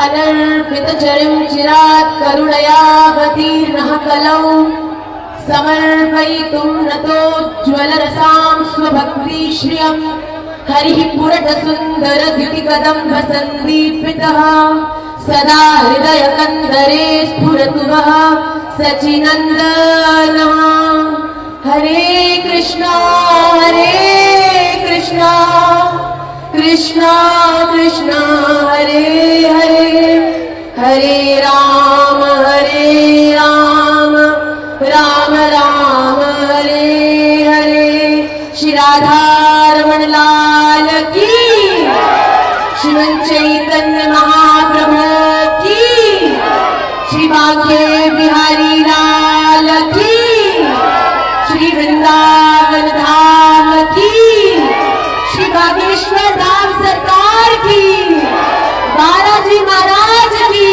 अनर्पितचरिं चिरात् करुणयावतीर्णः कलौ समर्पयितुं नतोज्ज्वलरसां स्वभक्तिश्रियम् हरिः पुरटसुन्दरद्युतिकदम्बसन्दीपितः सदा हृदयकन्दरे स्फुरतु वः सचिनन्दनः। हरे कृष्णा कृष्णा कृष्णा हरे हरे हरे राम राम राम हरे हरे। श्री राधारमण लाल की, श्रीमन चैतन्य महाप्रभु की, श्री बांके बिहारी लाल की, श्री वृंदावन धाम की, श्री बागेश्वर धाम सरकार की, बालाजी महाराज की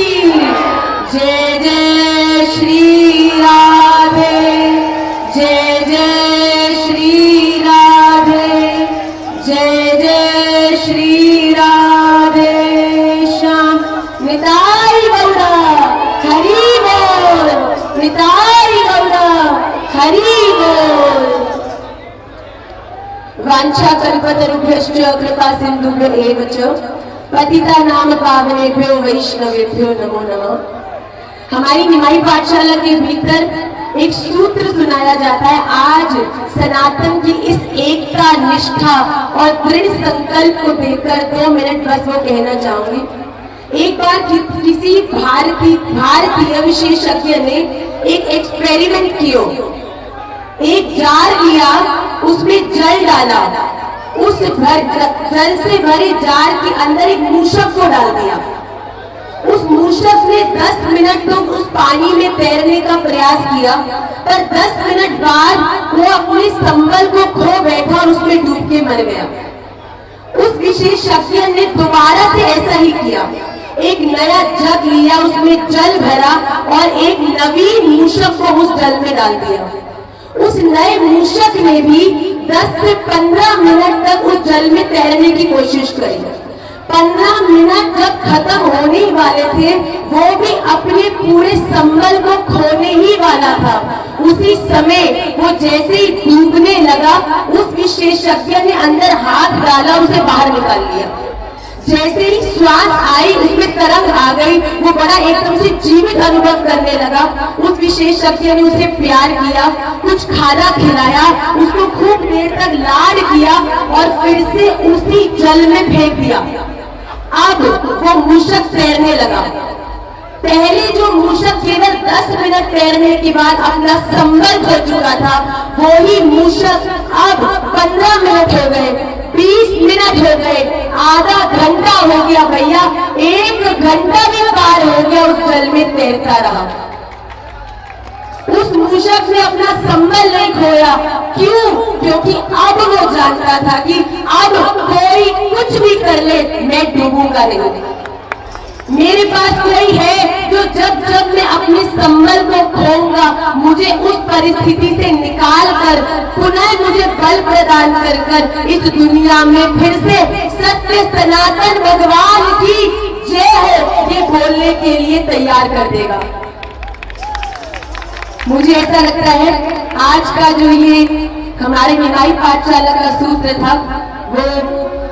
जय। जय श्री राधे, जय जय श्री राधे, जय जय श्री राधे श्याम। निताई गौड़ा हरि बोल, निताई गौड़ा हरि बोल। वांछा कल्पतरुभ्यश्च कृपा सिन्धुभ्यो एव च पतिता नाम पावनेभ्यो वैष्णवेभ्यो नमो नमः। हमारी निमाई पाठशाला के भीतर एक सूत्र सुनाया जाता है। आज सनातन की इस एकता, निष्ठा और दृढ़ संकल्प को देखकर 2 मिनट बस वो कहना चाहूंगी। एक बार किसी भारतीय विशेषज्ञ ने एक एक्सपेरिमेंट किया। एक जार लिया, उसमें जल डाला, उस जल से भरे जार के अंदर एक मूषक को डाल दिया। उस मूषक ने 10 मिनट तक उस पानी में तैरने का प्रयास किया, पर 10 मिनट बाद वो अपने संबल को खो बैठा और उसमें डूब के मर गया। उस विशेषज्ञ ने दोबारा से ऐसा ही किया। एक नया जग लिया, उसमें जल भरा और एक नवीन मूषक को उस जल में डाल दिया। उस नए मूषक ने भी 10 से 15 मिनट तक उस जल में तैरने की कोशिश करी। 15 मिनट जब खत्म होने वाले थे, वो भी अपने पूरे संबल को खोने ही वाला था। उसी समय वो जैसे ही डूबने लगा, उस विशेषज्ञ ने अंदर हाथ डाला, उसे बाहर निकाल लिया। जैसे ही श्वास आई, उसमें तरंग आ गई, वो बड़ा एकदम से जीवित अनुभव करने लगा। उस विशेषज्ञ ने उसे प्यार किया, कुछ खाना खिलाया, उसको खूब देर तक लाड किया और फिर से उसी जल में फेंक दिया। अब वो मूषक तैरने लगा। पहले जो मूषक केवल 10 मिनट तैरने के बाद अपना संबल खो चुका था, वो ही मूषक अब 15 मिनट हो गए, 20 मिनट हो गए, आधा घंटा हो गया भैया, 1 घंटा भी पार हो गया, उस जल में तैरता रहा। उस मूषक ने अपना संबल नहीं खोया। क्यों? क्योंकि अब वो जानता था कि अब कोई कुछ भी कर ले, मैं डूबूंगा नहीं। मेरे पास कोई है जो जब मैं अपने संबल को खोऊंगा, मुझे उस परिस्थिति से निकाल कर पुनः मुझे बल प्रदान कर इस दुनिया में फिर से सत्य सनातन भगवान की जय हो ये बोलने के लिए तैयार कर देगा। मुझे ऐसा लगता है आज का जो ये हमारे निमाई पाठशाला का सूत्र था, वो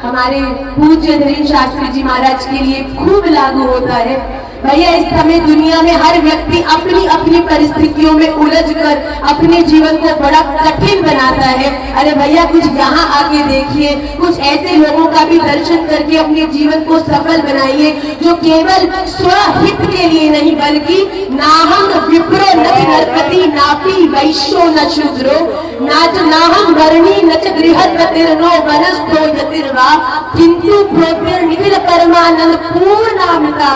हमारे पूज्य धीरेन्द्र शास्त्री जी महाराज के लिए खूब लागू होता है। भैया इस समय दुनिया में हर व्यक्ति अपनी अपनी परिस्थितियों में उलझकर अपने जीवन को बड़ा कठिन बनाता है। अरे भैया कुछ यहाँ आके देखिए, कुछ ऐसे लोगों का भी दर्शन करके अपने जीवन को सफल बनाइए जो केवल स्वहित के लिए नहीं बल्कि नाहं विप्रो न नरपति नापि वैश्यो न शूद्रो नाहं वर्णी न च गृहपतिर्नो वनस्थो यतिर्वा किंतु प्रोक्तिर्निखिल परमानंद पूर्णामृता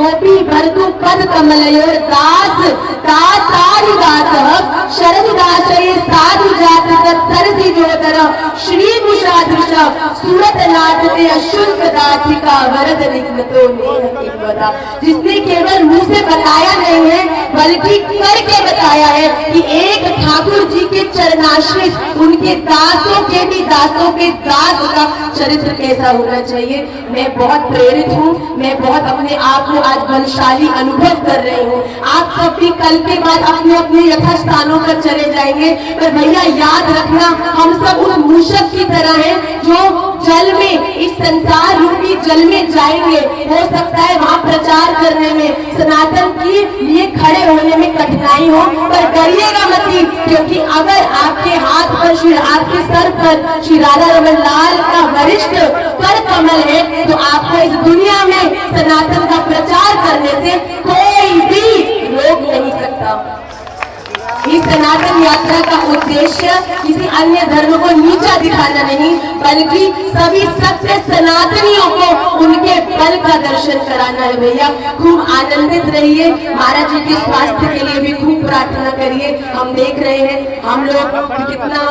गोपी भरतु पद कमलयोर दास दातारि दातः शरणदासये साधु जात तत्सरसि जोतर श्री मुषादृश सूरत नाटते अशुल्क दातिका वरद निघ्नतो नेह किंवदा। जिसने केवल मुंह से बताया नहीं है बल्कि करके बताया है कि एक ठाकुर जी के चरणाश्रित उनके दासों के भी दासों के दास का चरित्र कैसा होना चाहिए। मैं बहुत प्रेरित हूँ, मैं बहुत अपने आप को आज बलशाली अनुभव कर रही हूँ। आप सब भी कल के बाद अपने अपने यथास्थानों पर चले जाएंगे, पर भैया याद रखना हम सब उस मूषक की तरह हैं जो जल में, इस संसार रूपी जल में जाएंगे। हो सकता है वहाँ प्रचार करने में, सनातन के लिए खड़े होने में कठिनाई हो, पर डरिएगा मत, क्योंकि अगर आपके हाथ पर आपके सर पर श्री राधा रमन लाल का वरिष्ठ कर कमल है तो आपको इस दुनिया में सनातन का प्रचार करने से कोई भी रोक नहीं सकता। इस सनातन यात्रा का उद्देश्य किसी अन्य धर्म को नीचा दिखाना नहीं, बल्कि सभी सत्य सनातनियों को उनके बल का दर्शन कराना है। भैया खूब आनंदित रहिए, महाराज जी के स्वास्थ्य के लिए भी खूब प्रार्थना करिए। हम देख रहे हैं हम लोग कितना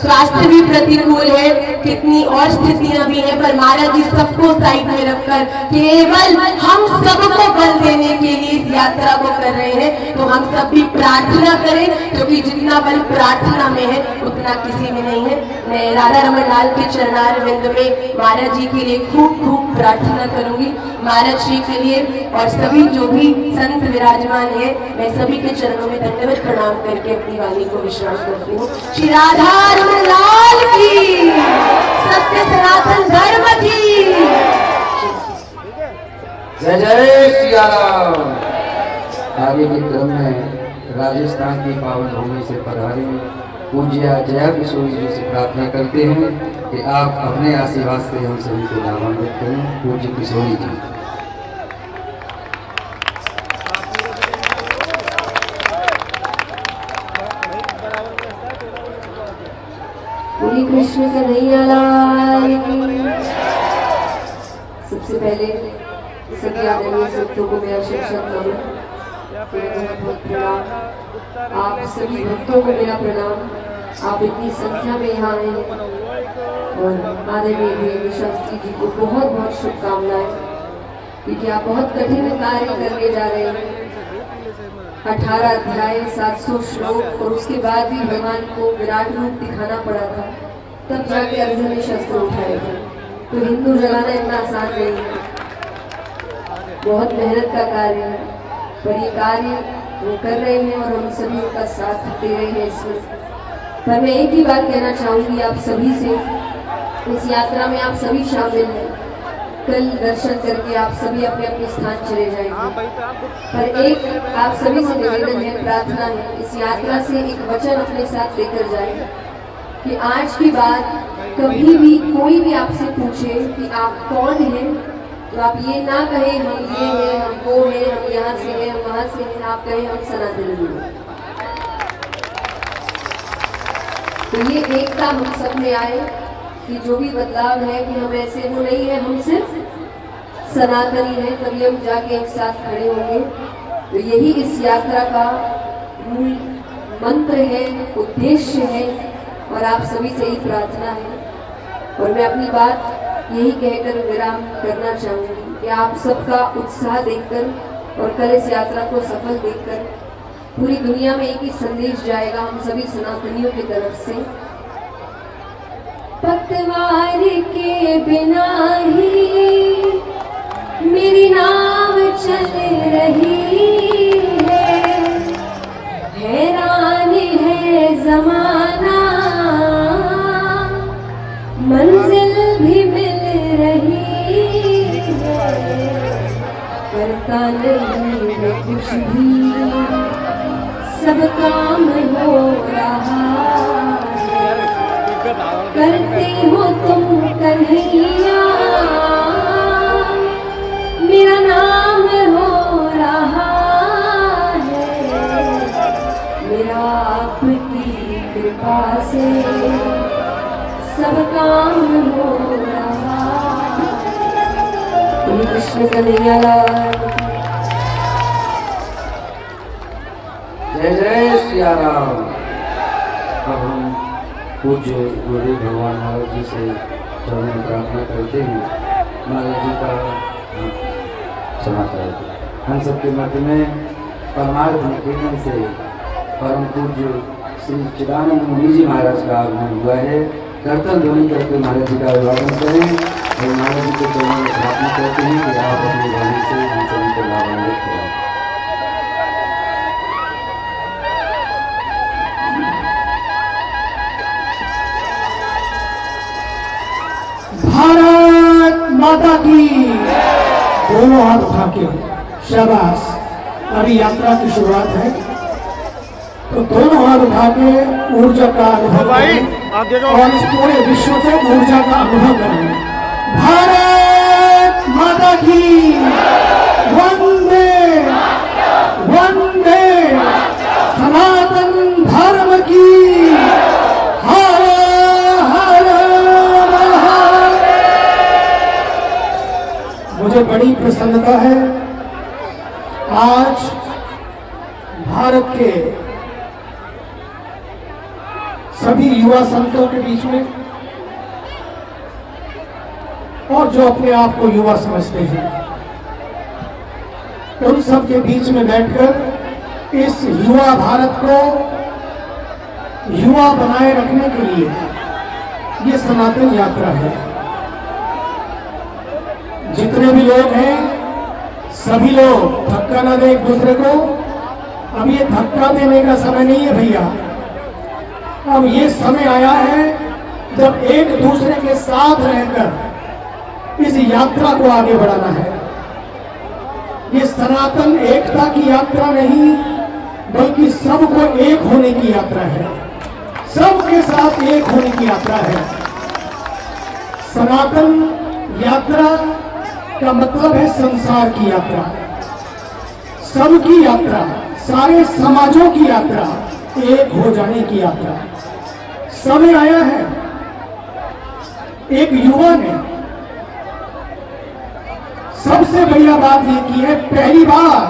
स्वास्थ्य भी प्रतिकूल है, कितनी और स्थितियां भी हैं, पर महाराज जी सबको साइड में रखकर केवल हम सबको बल देने के लिए इस यात्रा को कर रहे हैं। तो हम सब भी प्रार्थना करें, क्योंकि जितना बल प्रार्थना में है उतना किसी में नहीं है। मैं राधा रमन लाल के चरणारविंद में महाराज जी के लिए खूब खूब प्रार्थना करूंगी। महाराज जी के लिए और सभी जो भी संत विराजमान है, मैं सभी के चरणों में दंडवत प्रणाम करके अपनी वाणी को विश्राम करती हूँ। श्री राधा रमन लाल की, सत्य सनातन धर्म की जय जय सिया राम। आगे के क्रम में राजस्थान की पावन भूमि से पधारे पूज्य जया किशोरी जी से प्रार्थना करते हैं कि आप अपने आशीर्वाद से हम सभी को लाभान्वित करें। पूज्य किशोरी जी। बोलिए कृष्ण कन्हैया लाल की। सबसे पहले सभी आदरणीय संतों को मेरा शिक्षक नमन, बहुत प्रणाम। आप सभी भक्तों को मेरा प्रणाम। आप इतनी संख्या में यहाँ आए और आदरणीय देवी शास्त्री जी को बहुत बहुत शुभकामनाएं, क्योंकि आप बहुत कठिन कार्य करने जा रहे हैं। 18 अध्याय 700 श्लोक और उसके बाद भी भगवान को विराट रूप दिखाना पड़ा था, तब जाके अर्जुन ने शस्त्र उठाए थे। तो हिंदू जलाना इतना आसान नहीं है, बहुत मेहनत का कार्य है, पर ये कार्य वो कर रहे हैं और हम सभी उनका साथ दे रहे हैं इसमें। पर मैं एक ही बात कहना चाहूंगी आप सभी से, इस यात्रा में आप सभी शामिल हैं। कल दर्शन करके आप सभी अपने अपने स्थान चले जाएंगे, पर एक आप सभी से निवेदन है, प्रार्थना है, इस यात्रा से एक वचन अपने साथ लेकर जाए कि आज के बाद कभी भी कोई भी आपसे पूछे कि आप कौन हैं, तो आप ये ना कहें हम ये हैं, हम वो हैं, हम यहाँ से हैं, हम वहाँ से हैं, आप कहें हम सनातनी हैं। तो ये एकता हम सब में आए कि जो भी बदलाव है कि हम ऐसे वो नहीं है, हम सिर्फ सनातनी हैं, तभी हम जाके एक साथ खड़े होंगे। तो यही इस यात्रा का मूल मंत्र है, उद्देश्य है, और आप सभी से ही प्रार्थना है। और मैं अपनी बात यही कहकर विराम करना चाहूंगी कि आप सबका उत्साह देखकर और कल इस यात्रा को सफल देखकर पूरी दुनिया में एक ही संदेश जाएगा हम सभी सनातनियों की तरफ से। पतवार के बिना ही मेरी नाव चल रही है, हैरान है जमाना, मंजिल भी मिल रही है, करता नहीं है कुछ भी, सब काम हो रहा है, करते हो तुम कन्हैया, मेरा नाम हो रहा है, मेरा आपकी कृपा से सब काम हो रहा है। कृष्ण कन्हैया लाल। जय जय सिया राम। अब हम पूज्य गुरुदेव भगवान महाराज जी से चरणों में प्रार्थना करते हैं, महाराज जी का क्षमा करें। हम सबके मध्य में परमार्थ निकेतन से परम पूज्य श्री चिदानंद मुनि जी महाराज का आगमन हुआ है। कीर्तन ध्वनि करके महाराज जी का अभिवादन करें और महाराज जी के चरणों में प्रार्थना करते हैं कि आप अपनी वाणी से हम सभी को लाभान्वित करें। भारत माता की। दोनों हाथ उठा के शाबाश। अभी यात्रा की शुरुआत है तो दोनों हाथ उठा के ऊर्जा का अनुभव करें और इस पूरे विश्व से ऊर्जा का अनुभव करें। भारत माता की। वंदे वंदे सनातन धर्म की। हर हर महादेव। मुझे बड़ी प्रसन्नता है आज भारत के सभी युवा संतों के बीच में और जो अपने आप को युवा समझते हैं उन सब के बीच में बैठकर इस युवा भारत को युवा बनाए रखने के लिए ये सनातन यात्रा है। जितने भी लोग हैं सभी लोग धक्का ना दें एक दूसरे को। अब ये धक्का देने का समय नहीं है भैया। अब ये समय आया है जब एक दूसरे के साथ रहकर इस यात्रा को आगे बढ़ाना है। ये सनातन एकता की यात्रा नहीं बल्कि सबको एक होने की यात्रा है। सबके साथ एक होने की यात्रा है। सनातन यात्रा का मतलब है संसार की यात्रा, सबकी यात्रा, सारे समाजों की यात्रा, एक हो जाने की यात्रा। समय आया है। एक युवा ने सबसे बढ़िया बात यह की है, पहली बार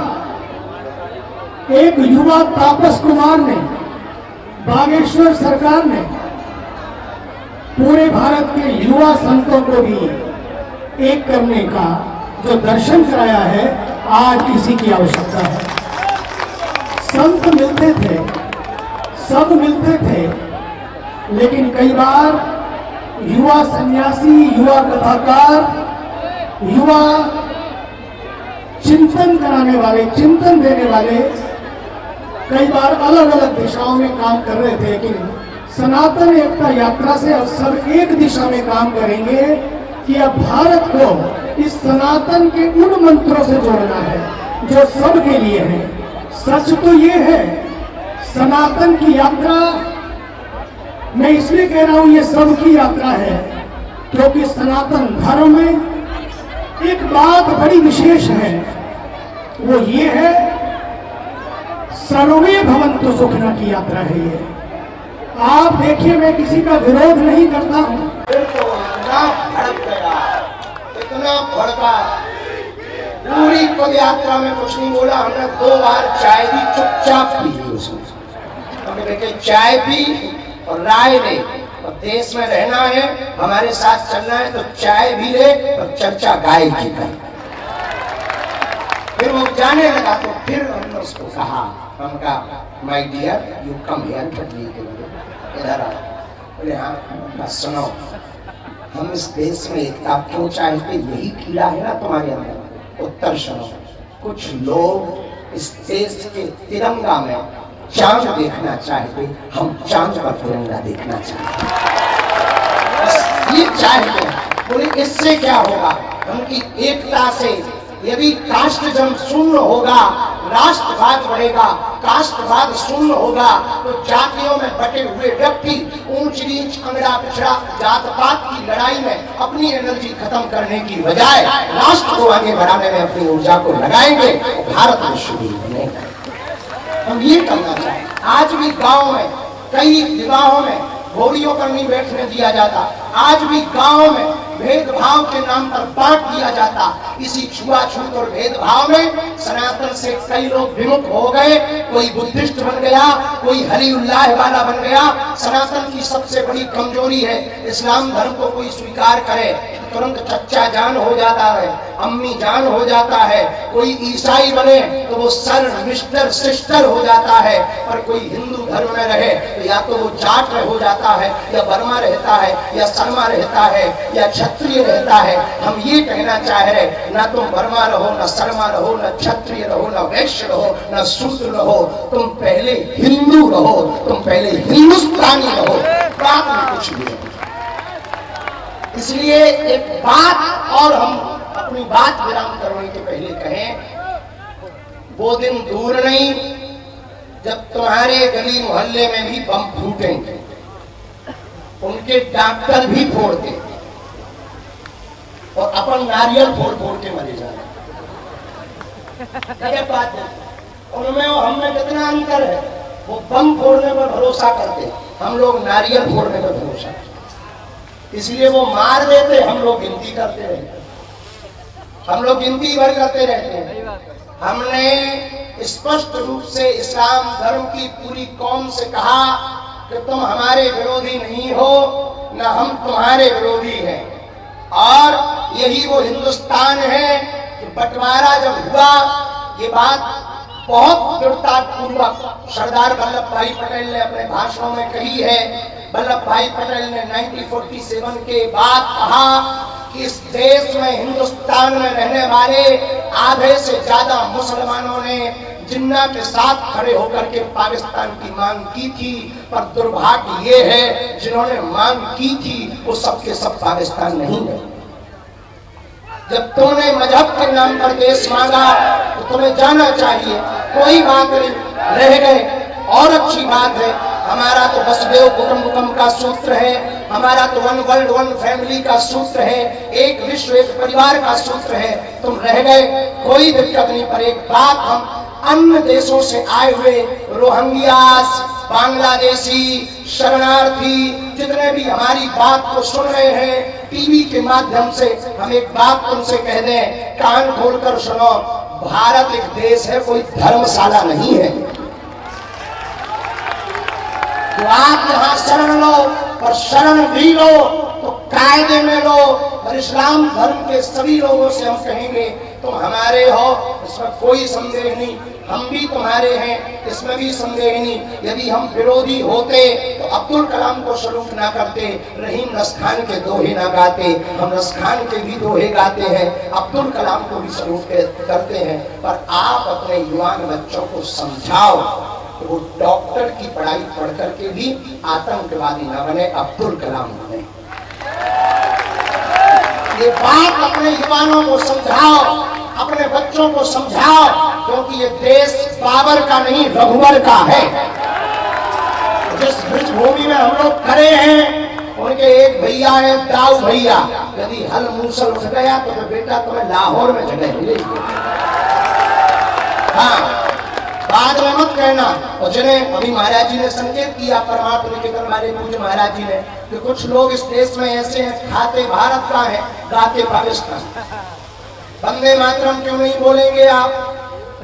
एक युवा तापस कुमार ने, बागेश्वर सरकार ने पूरे भारत के युवा संतों को भी एक करने का जो दर्शन कराया है, आज इसी की आवश्यकता है। संत मिलते थे, सब मिलते थे, लेकिन कई बार युवा सन्यासी, युवा कथाकार, युवा चिंतन कराने वाले, चिंतन देने वाले कई बार अलग अलग दिशाओं में काम कर रहे थे। लेकिन सनातन एकता यात्रा से अब सब एक दिशा में काम करेंगे कि अब भारत को इस सनातन के उन मंत्रों से जोड़ना है जो सबके लिए है। सच तो ये है, सनातन की यात्रा मैं इसलिए कह रहा हूं ये सबकी यात्रा है क्योंकि सनातन धर्म में एक बात बड़ी विशेष है, वो ये है सर्वे भवन्तु सुखिनः की यात्रा है ये। आप देखिए, मैं किसी का विरोध नहीं करता हूं। इतना भड़का, पूरी पद यात्रा में कुछ नहीं बोला। हमने 2 बार चाय भी चुपचाप पी ली उसमें। हमने देखे चाय पी और राय ले, और देश में रहना है, हमारे साथ चलना है तो चाय भी ले और चर्चा गाय की कर। फिर वो जाने लगा तो फिर हमने उसको कहा, हम कहा my dear you come here but we इधर आओ। बोले हाँ, बस सुनो, हम इस देश में एकता क्यों चाहते, यही कीड़ा है ना तुम्हारे अंदर। उत्तर सुनो, कुछ लोग इस देश के तिरंगा में चांद देखना चाहते, हम चांद पर तिरंगा देखना चाहते, ये चाहते। बोले इससे क्या होगा, उनकी एकता से यदि कास्टजम शून्य होगा, राष्ट्रवाद बढ़ेगा। कास्टवाद शून्य होगा तो जातियों में बटे हुए व्यक्ति ऊंच नीच, अंगड़ा पिछड़ा, जात पात की लड़ाई में अपनी एनर्जी खत्म करने की बजाय राष्ट्र को आगे बढ़ाने में अपनी ऊर्जा को लगाएंगे, भारत विश्व बनेगा। हम ये करना चाहें। आज भी गांव में, कई विवाहों में घोड़ियों पर नहीं बैठने दिया जाता। आज भी गांव में भेदभाव के नाम पर बांट दिया जाता। इसी छुआछूत और भेदभाव में सनातन से कई लोग विमुख हो गए। कोई बुद्धिस्ट बन गया, कोई हलीउल्लाह वाला बन गया। सनातन की सबसे बड़ी कमजोरी है, इस्लाम धर्म को कोई स्वीकार करे तुरंत चच्चा जान हो जाता है, अम्मी जान हो जाता है। कोई ईसाई बने तो वो सर, मिस्टर, सिस्टर हो जाता है। पर कोई हिंदू धर्म में रहे तो या तो वो जाट हो जाता है, या बर्मा रहता है, या शर्मा रहता है, या क्षत्रिय रहता है। हम ये कहना चाह रहे, ना तुम बर्मा रहो, ना शर्मा रहो, ना क्षत्रिय रहो, ना वैश्य रहो, ना शूद्र रहो। तुम पहले हिंदू रहो, तुम पहले हिंदुस्तानी रहो, बाद में कुछ भी नहीं। इसलिए एक बात और हम अपनी बात विराम करने के पहले कहें, वो दिन दूर नहीं जब तुम्हारे गली मोहल्ले में भी बम फूटेंगे, उनके डॉक्टर भी फोड़ते और अपन नारियल फोड़ फोड़ के मरे जाए। बात है, उनमें और हमें कितना अंतर है। वो बम फोड़ने पर भरोसा करते, हम लोग नारियल फोड़ने पर भरोसा करते। इसलिए वो मार देते, हम लोग गिनती करते रहते, हम लोग गिनती भर करते रहते हैं। हमने स्पष्ट रूप से इस्लाम धर्म की पूरी कौम से कहा कि तुम हमारे विरोधी नहीं हो, न हम तुम्हारे विरोधी हैं। और यही वो हिंदुस्तान है कि बंटवारा जब हुआ, ये बात बहुत दृढ़ता पूर्वक सरदार वल्लभ भाई पटेल ने अपने भाषणों में कही है। वल्लभ भाई पटेल ने 1947 के बाद कहा कि इस देश में, हिंदुस्तान में रहने वाले आधे से ज्यादा मुसलमानों ने जिन्ना के साथ खड़े होकर के पाकिस्तान की मांग की थी। पर दुर्भाग्य ये है, जिन्होंने मांग की थी वो सबके सब पाकिस्तान नहीं है। जब तुमने मजहब के नाम पर देश मांगा तो तुम्हें जाना चाहिए, कोई बात नहीं, रह गए और अच्छी बात है। हमारा तो वसुदेव कुटुंबकम का सूत्र है, हमारा तो वन वर्ल्ड वन फैमिली का सूत्र है, एक विश्व एक परिवार का सूत्र है। तुम रह गए, कोई दिक्कत नहीं। पर एक बात, हम अन्य देशों से आए हुए रोहिंग्यास, बांग्लादेशी, शरणार्थी जितने भी हमारी बात को सुन रहे हैं टीवी के माध्यम से, हम एक बात तुमसे कह दें, कान खोलकर सुनो, भारत एक देश है, कोई धर्मशाला नहीं है। तो आप यहाँ शरण लो, और शरण भी लो तो कायदे में लो। और इस्लाम धर्म के सभी लोगों से हम कहेंगे, तुम हमारे हो, इसमें कोई संदेह नहीं, हम भी तुम्हारे हैं, इसमें भी संदेह नहीं। यदि हम विरोधी होते तो अब्दुल कलाम को सलूट ना करते, रहीम रसखान के दोहे ना गाते। हम रसखान के भी दोहे गाते हैं, अब्दुल कलाम को भी सलूट करते हैं। पर आप अपने युवान बच्चों को समझाओ कि वो डॉक्टर की पढ़ाई पढ़ करके भी आतंकवादी न बने, अब्दुल कलाम बने। ये बात अपने युवाओं को समझाओ, अपने बच्चों को समझाओ, क्योंकि ये देश बाबर का नहीं, रघुवर का है। जिस ब्रिज भूमि में हम लोग खड़े हैं, उनके एक भैया है, दाऊ भैया। यदि हल मूसल उठ गया तो बेटा तुम्हें लाहौर में जगह मिलेगी। हाँ, बाद में मत कहना। और जिन्हें अभी महाराज जी ने संकेत किया, परमात्मा निकेतन वाले पूज्य महाराज जी ने, कि कुछ लोग इस देश में ऐसे हैं, खाते भारत का है, गाते पाकिस्तान। वंदे मातरम क्यों नहीं बोलेंगे आप?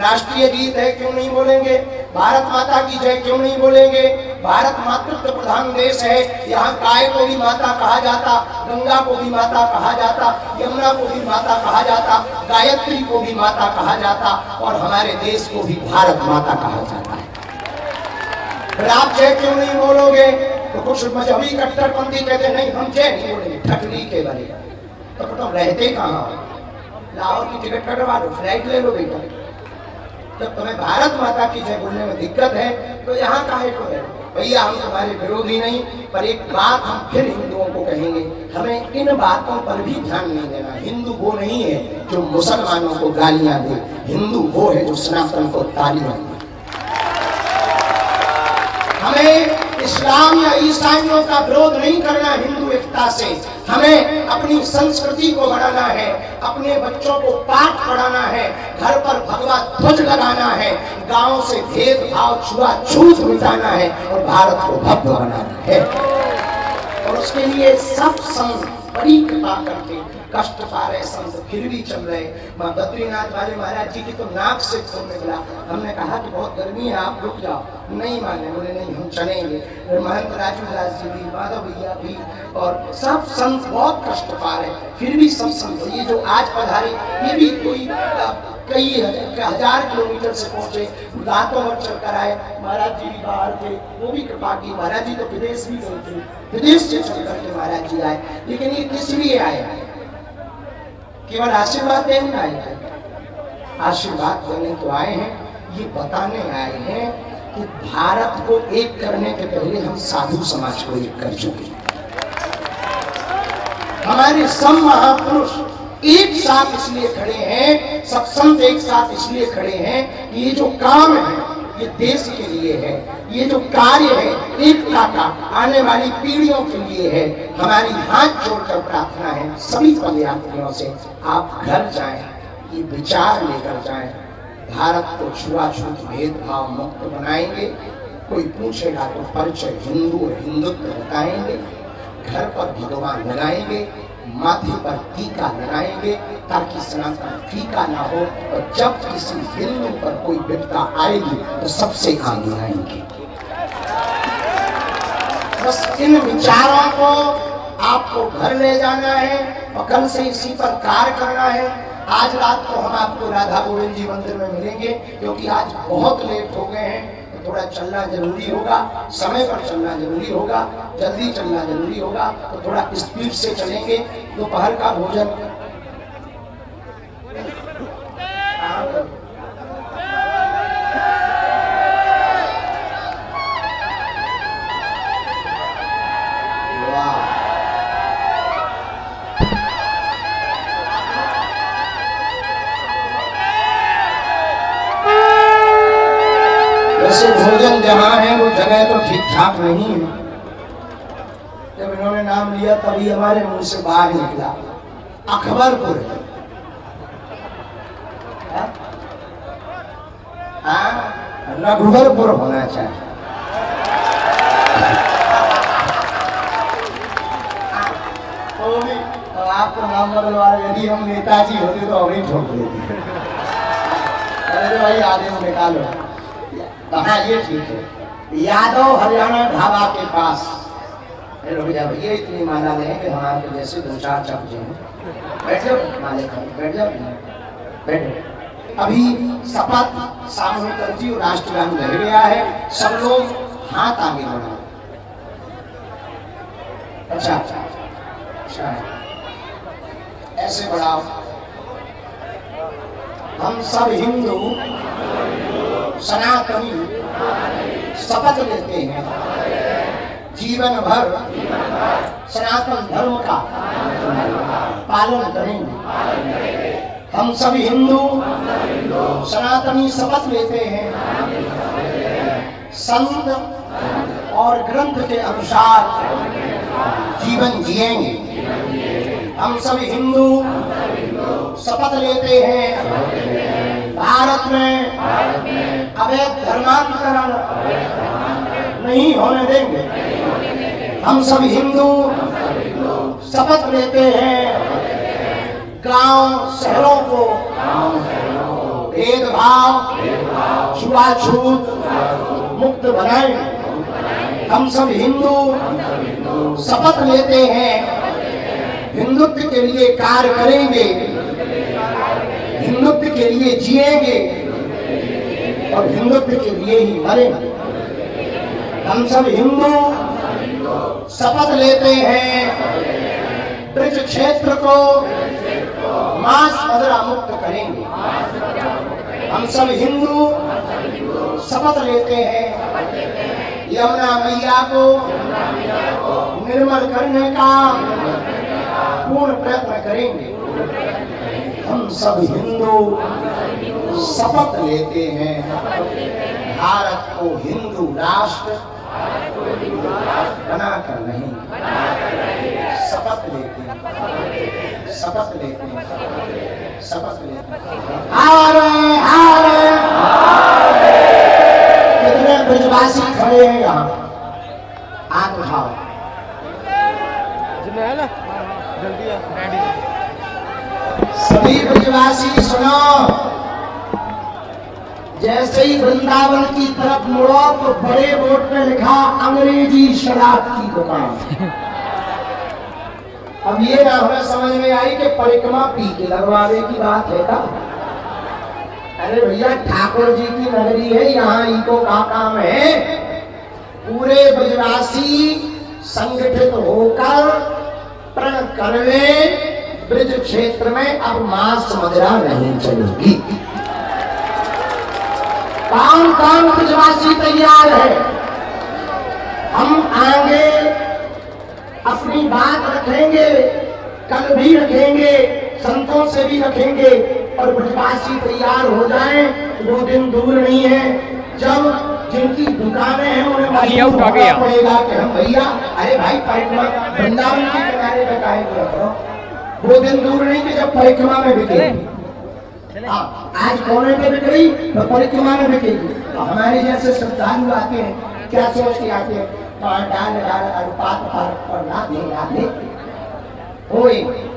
राष्ट्रीय गीत है क्यों नहीं बोलेंगे? भारत माता की जय क्यों नहीं बोलेंगे? भारत मातृत्व प्रधान देश है, यहाँ गाय को भी माता कहा जाता, गंगा को भी माता कहा जाता, यमुना को भी माता कहा जाता, गायत्री को भी माता कहा जाता, और हमारे देश को भी भारत माता कहा जाता है। फिर आप जय क्यों नहीं बोलोगे? तो कुछ मजहबी कट्टरपंथी कहते नहीं, हम जय नहीं बोलेंगे, ठगली के बने। तो तुम रहते कहाँ? लाहौर की टिकट कटवा लो, फ्लाइट ले लो बेटा। जब तुम्हें भारत माता की जय बोलने में दिक्कत है तो यहाँ काहे को है? भैया हम तुम्हारे विरोधी नहीं, पर एक बात हम फिर हिंदुओं को कहेंगे, हमें इन बातों पर भी ध्यान नहीं देना। हिंदू वो नहीं है जो मुसलमानों को गालियां दे, हिंदू वो है जो सनातन को तालियां दे। हमें इस्लाम या ईसाइयों का विरोध नहीं करना हिंदू एकता से, हमें अपनी संस्कृति को बढ़ाना है, अपने बच्चों को पाठ पढ़ाना है, घर पर भगवत ध्वज लगाना है, गांव से भेदभाव छुआछूत मिटाना है और भारत को भव्य बनाना है। और उसके लिए सब संत बड़ी कृपा करके कष्ट पा रहे संत फिर भी चल रहे। मां बद्रीनाथ वाले महाराज जी की तो नाक से खून निकला। हमने कहा कि बहुत गर्मी है, आप रुक जाओ, नहीं माने, बोले नहीं हम चलेंगे। महंत राजू दास जी भी, माधव भैया भी और सब संत बहुत कष्ट पा रहे, फिर भी सब संत ये जो आज पधारे ये भी कोई कई हजार किलोमीटर से पहुंचे, रातों भर चल कर आए। महाराज जी भी बाहर थे, वो भी कृपा की। महाराज जी तो विदेश भी गए थे, विदेश से चल करके महाराज जी आए। लेकिन ये किस लिए आए? केवल आशीर्वाद देने आए थे? आशीर्वाद देने तो आए हैं, ये बताने आए हैं कि भारत को एक करने के पहले हम साधु समाज को एक कर चुके। हमारे सब महापुरुष एक साथ इसलिए खड़े हैं, सब संत एक साथ इसलिए खड़े हैं कि ये जो काम है ये देश के लिए है, ये जो कार्य है एकता का आने वाली पीढ़ियों के लिए है। हमारी हाथ जोड़कर प्रार्थना है सभी पदयात्रियों से, आप घर जाएं, ये विचार लेकर जाएं, भारत को छुआछूत भेदभाव मुक्त बनाएंगे। कोई पूछेगा तो परिचय हिंदू और हिंदुत्व बताएंगे, घर पर भगवान लगाएंगे, माथे पर टीका लगाएंगे ताकि सनातन फीका ना हो। और जब किसी हिंदू पर कोई विपदा आएगी तो सबसे आगे आएंगे। बस इन विचारों को आपको घर ले जाना है और कल से इसी पर कार्य करना है। आज रात को हम आपको राधा गोविंद जी मंदिर में मिलेंगे, क्योंकि आज बहुत लेट हो गए हैं, थोड़ा चलना जरूरी होगा, समय पर चलना जरूरी होगा, जल्दी चलना जरूरी होगा, तो थोड़ा स्पीड से चलेंगे। दोपहर का भोजन भोजन जहाँ है वो जगह तो ठीक ठाक नहीं है। जब इन्होंने नाम लिया तभी हमारे मुंह से बाहर निकला अकबरपुर। रघुबरपुर होना चाहिए। तो आपको नाम बदलवा, यदि हम नेताजी होते तो अभी ठोक देते। अरे भाई आगे निकालो। हाँ ये ठीक है, यादव हरियाणा ढाबा के पास। भैया इतनी माला लें कि हमारे जैसे दो चार चपजे हैं। बैठ जाओ माले पर, बैठ जाओ, बैठो। अभी शपथ सामूहिक अर्जी और राष्ट्रगान रह गया है, सब लोग हाथ आगे बढ़ाओ। अच्छा अच्छा अच्छा, ऐसे बढ़ाओ। हम सब हिंदू सनातनी शपथ लेते हैं जीवन भर सनातन धर्म का पालन करेंगे। हम सब हिंदू सनातनी शपथ लेते हैं संत और ग्रंथ के अनुसार जीवन जिएंगे। हम सब हिंदू शपथ लेते हैं भारत में अवैध धर्मांतरण नहीं होने देंगे। हम सब हिंदू शपथ लेते हैं गांव शहरों को भेदभाव छुआछूत मुक्त बनाएंगे। हम सब हिंदू शपथ लेते हैं हिंदुत्व के लिए कार्य करेंगे, हिंदुत्व के लिए जिएंगे और हिंदुत्व के लिए ही मरेंगे। हम सब हिंदू शपथ लेते हैं ब्रज क्षेत्र को मांस मदिरा मुक्त करेंगे। हम सब हिंदू शपथ लेते हैं यमुना मैया को निर्मल करने का पूर्ण प्रयत्न करेंगे। हम सब हिंदू शपथ लेते हैं भारत को हिंदू राष्ट्र बनाकर नहीं, शपथ लेते हैं, शपथ लेते हैं, शपथ लेते हैं। हारे हारे ब्रजवासी खड़े हैं यहाँ, हाथ उठाओ। सभी ब्रजवासी सुनो, जैसे ही वृंदावन की तरफ मुड़ो तो बड़े बोर्ड पे लिखा अंग्रेजी शराब की दुकान। अब ये ना हमें समझ में आई कि परिक्रमा पी के लगवाने की बात है का? अरे भैया ठाकुर जी की नगरी है, यहाँ इनको का काम है? पूरे ब्रजवासी संगठित होकर प्रण करवे, ब्रज क्षेत्र में अब मांस मदिरा नहीं चलेगी। कौन कौन ब्रजवासी तैयार है? हम आगे अपनी बात रखेंगे, कल भी रखेंगे, संतों से भी रखेंगे, और ब्रजवासी तैयार हो जाएं। वो दिन दूर नहीं है जब जिनकी दुकानें हैं उन्हें मजबूर होना पड़ेगा कि हम भैया, अरे भाई परिक्रमा वृंदावन के किनारे पे काहे को रख रहो। वो दिन दूर नहीं कि जब परिक्रमा में बिकेगी। आज कोने पे बिक रही तो परिक्रमा में बिकेगी। तो हमारे जैसे श्रद्धालु आते हैं, क्या सोच के आते हैं? डाल अनुपात और ना दे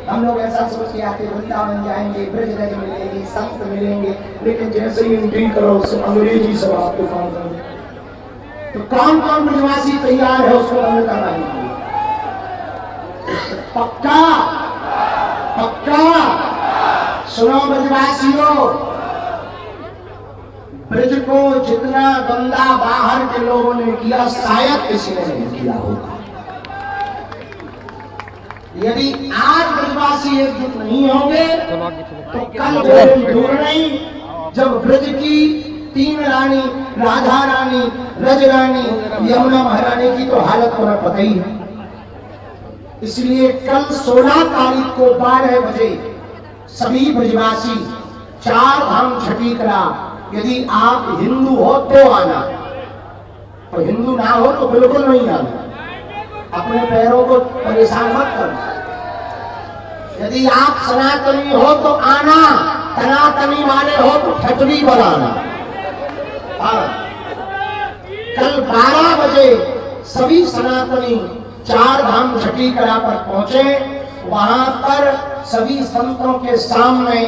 हम लोग ऐसा सोच के आते, वृंदावन जाएंगे, ब्रज रज मिलेंगे, संत मिलेंगे, लेकिन जैसे ही एंट्री करो अंग्रेजी सब आपको कौन कर। तो कौन कौन ब्रजवासी तैयार है उसको बंद करवाने के लिए? पक्का पक्का सुनो ब्रजवासियों, ब्रज को जितना गंदा बाहर के लोगों ने किया शायद किसी ने नहीं किया होगा। यदि आज ब्रजवासी एकजुट नहीं होंगे तो कल वो दिन दूर नहीं जब ब्रज की 3 रानी, राधा रानी, रज रानी, यमुना महारानी की तो हालत को पता ही है। इसलिए कल 16 तारीख को 12 बजे सभी ब्रजवासी 4 धाम छठी करा। यदि आप हिंदू हो तो आना, और हिंदू ना हो तो बिल्कुल नहीं आना। अपने पैरों को परेशान मत करो। यदि आप सनातनी हो तो आना, सनातनी वाले हो तो ठटरी बनाना। कल 12 बजे सभी सनातनी 4 धाम छठी कला पर पहुंचे। वहां पर सभी संतों के सामने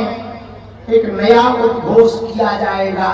एक नया उद्घोष किया जाएगा।